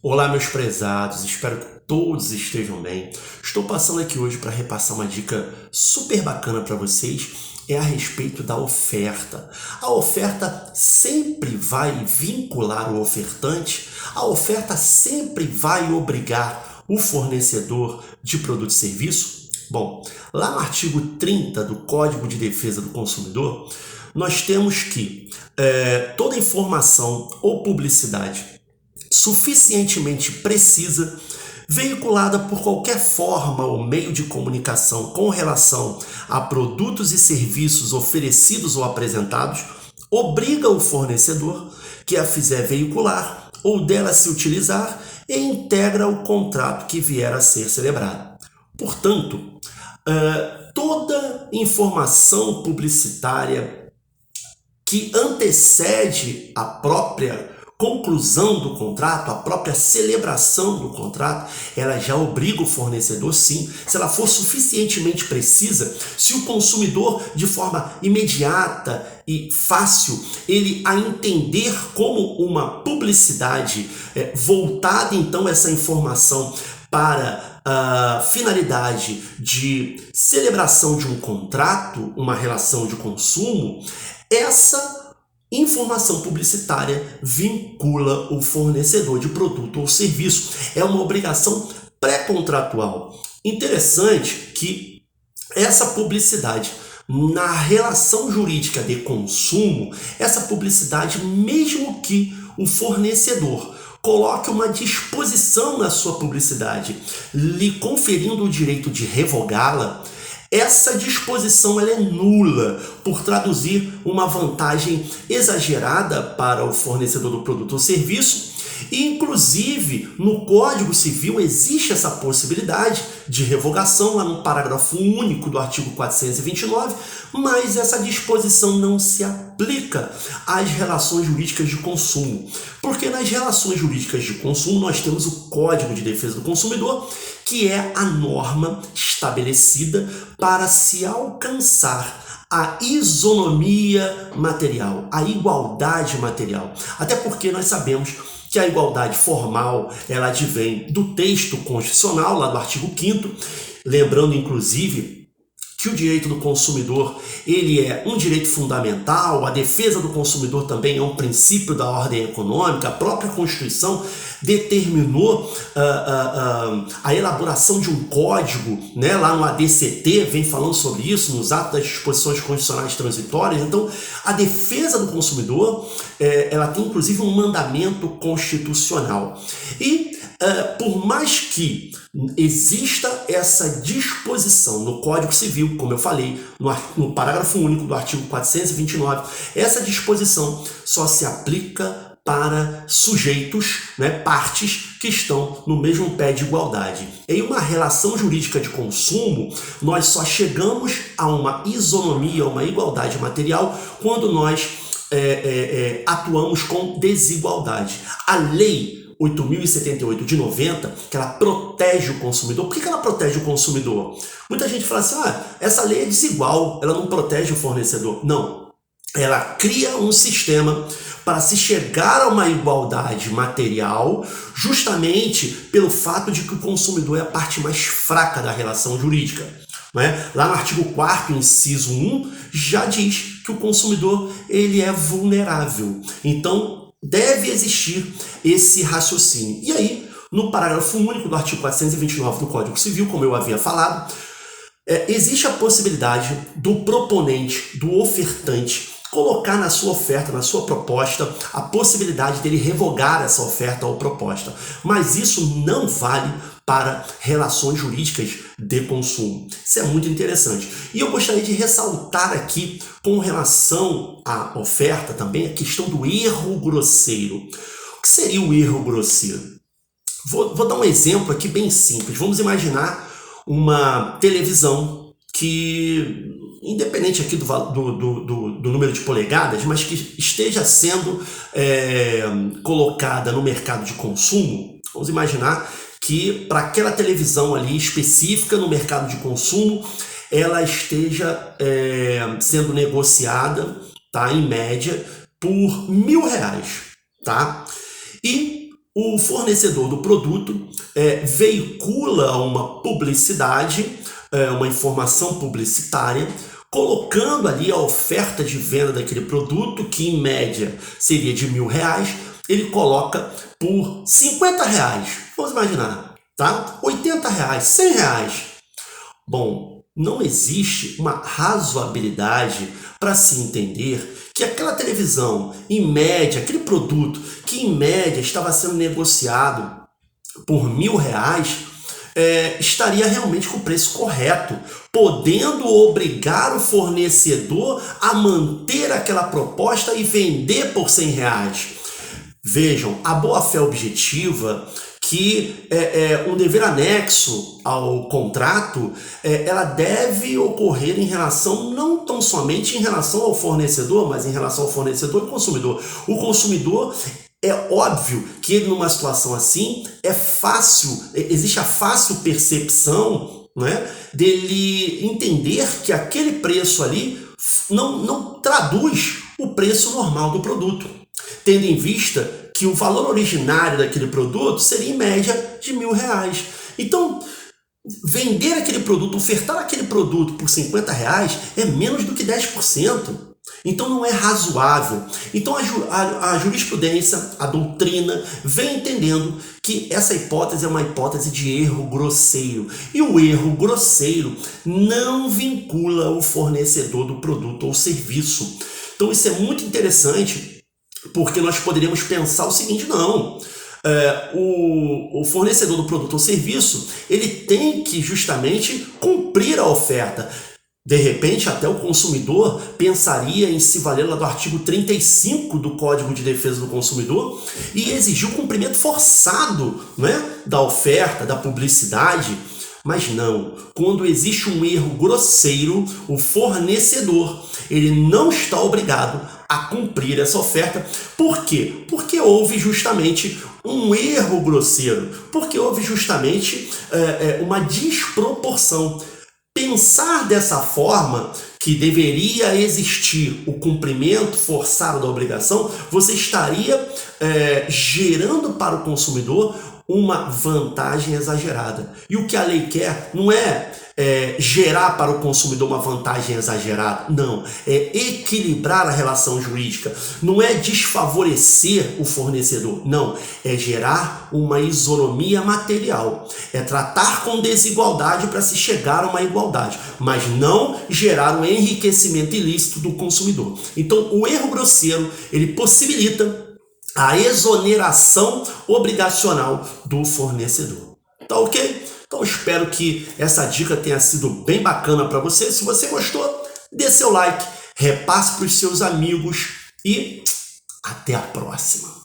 Olá, meus prezados, espero que todos estejam bem. Estou passando aqui hoje para repassar uma dica super bacana para vocês, é a respeito da oferta. A oferta sempre vai vincular o ofertante, a oferta sempre vai obrigar o fornecedor de produto e serviço. Bom, lá no artigo 30 do Código de Defesa do Consumidor, nós temos que toda informação ou publicidade suficientemente precisa, veiculada por qualquer forma ou meio de comunicação com relação a produtos e serviços oferecidos ou apresentados, obriga o fornecedor que a fizer veicular ou dela se utilizar e integra o contrato que vier a ser celebrado. Portanto, toda informação publicitária que antecede a própria conclusão do contrato, a própria celebração do contrato, ela já obriga o fornecedor, sim, se ela for suficientemente precisa, se o consumidor, de forma imediata e fácil, ele a entender como uma publicidade voltada, então, essa informação para a finalidade de celebração de um contrato, uma relação de consumo, essa informação publicitária vincula o fornecedor de produto ou serviço. É uma obrigação pré-contratual. Interessante que essa publicidade na relação jurídica de consumo, essa publicidade, mesmo que o fornecedor coloque uma disposição na sua publicidade, lhe conferindo o direito de revogá-la, essa disposição ela é nula por traduzir uma vantagem exagerada para o fornecedor do produto ou serviço. E, inclusive, no Código Civil existe essa possibilidade de revogação, lá no parágrafo único do artigo 429, mas essa disposição não se aplica às relações jurídicas de consumo. Porque nas relações jurídicas de consumo nós temos o Código de Defesa do Consumidor, que é a norma estabelecida para se alcançar a isonomia material, a igualdade material. Até porque nós sabemos que a igualdade formal ela advém do texto constitucional, lá do artigo 5º, lembrando inclusive que o direito do consumidor ele é um direito fundamental, a defesa do consumidor também é um princípio da ordem econômica, a própria Constituição determinou a elaboração de um código, né, lá no ADCT, vem falando sobre isso, nos atos das disposições constitucionais transitórias. Então, a defesa do consumidor, ela tem inclusive um mandamento constitucional. E, por mais que exista essa disposição no Código Civil, como eu falei, no parágrafo único do artigo 429, essa disposição só se aplica para sujeitos, né, partes que estão no mesmo pé de igualdade. Em uma relação jurídica de consumo, nós só chegamos a uma isonomia, uma igualdade material, quando nós atuamos com desigualdade. A lei 8.078 de 90, que ela protege o consumidor. Por que ela protege o consumidor? Muita gente fala assim, essa lei é desigual, ela não protege o fornecedor. Não, ela cria um sistema para se chegar a uma igualdade material, justamente pelo fato de que o consumidor é a parte mais fraca da relação jurídica. Né? Lá no artigo 4º, inciso 1, já diz que o consumidor ele é vulnerável. Então, deve existir esse raciocínio. E aí, no parágrafo único do artigo 429 do Código Civil, como eu havia falado, existe a possibilidade do proponente, do ofertante, colocar na sua oferta, na sua proposta, a possibilidade dele revogar essa oferta ou proposta. Mas isso não vale para relações jurídicas de consumo. Isso é muito interessante. E eu gostaria de ressaltar aqui, com relação à oferta também, a questão do erro grosseiro. O que seria o erro grosseiro? Vou dar um exemplo aqui bem simples. Vamos imaginar uma televisão que, independente aqui do número de polegadas, mas que esteja sendo colocada no mercado de consumo. Vamos imaginar que para aquela televisão ali específica no mercado de consumo, ela esteja sendo negociada, tá, em média, por R$1.000, tá? E o fornecedor do produto veicula uma publicidade, uma informação publicitária, colocando ali a oferta de venda daquele produto, que em média seria de R$1.000, ele coloca por R$50, vamos imaginar, tá? R$80, R$100. Bom, não existe uma razoabilidade para se entender que aquela televisão, em média, aquele produto que em média estava sendo negociado por R$1.000, estaria realmente com o preço correto, podendo obrigar o fornecedor a manter aquela proposta e vender por R$100. Vejam, a boa-fé objetiva, que um dever anexo ao contrato, ela deve ocorrer em relação, não tão somente em relação ao fornecedor, mas em relação ao fornecedor e consumidor. O consumidor, é óbvio que ele, numa situação assim, existe a fácil percepção, né, dele entender que aquele preço ali não traduz o preço normal do produto, tendo em vista que o valor originário daquele produto seria em média de R$1.000. Então, vender aquele produto, ofertar aquele produto por R$50 é menos do que 10%. Então não é razoável. Então a jurisprudência, a doutrina, vem entendendo que essa hipótese é uma hipótese de erro grosseiro. E o erro grosseiro não vincula o fornecedor do produto ou serviço. Então isso é muito interessante, porque nós poderíamos pensar o seguinte: não, o fornecedor do produto ou serviço, ele tem que justamente cumprir a oferta. De repente, até o consumidor pensaria em se valer lá do artigo 35 do Código de Defesa do Consumidor e exigir o cumprimento forçado, né, da oferta, da publicidade. Mas não, quando existe um erro grosseiro, o fornecedor, ele não está obrigado a cumprir essa oferta. Por quê? Porque houve justamente um erro grosseiro, porque houve justamente uma desproporção. Pensar dessa forma, que deveria existir o cumprimento forçado da obrigação, você estaria gerando para o consumidor uma vantagem exagerada. E o que a lei quer não é gerar para o consumidor uma vantagem exagerada, não, é equilibrar a relação jurídica, não é desfavorecer o fornecedor, não, é gerar uma isonomia material, é tratar com desigualdade para se chegar a uma igualdade, mas não gerar um enriquecimento ilícito do consumidor. Então o erro grosseiro, ele possibilita a exoneração obrigacional do fornecedor. Tá ok? Então espero que essa dica tenha sido bem bacana para você. Se você gostou, dê seu like, repasse para os seus amigos e até a próxima.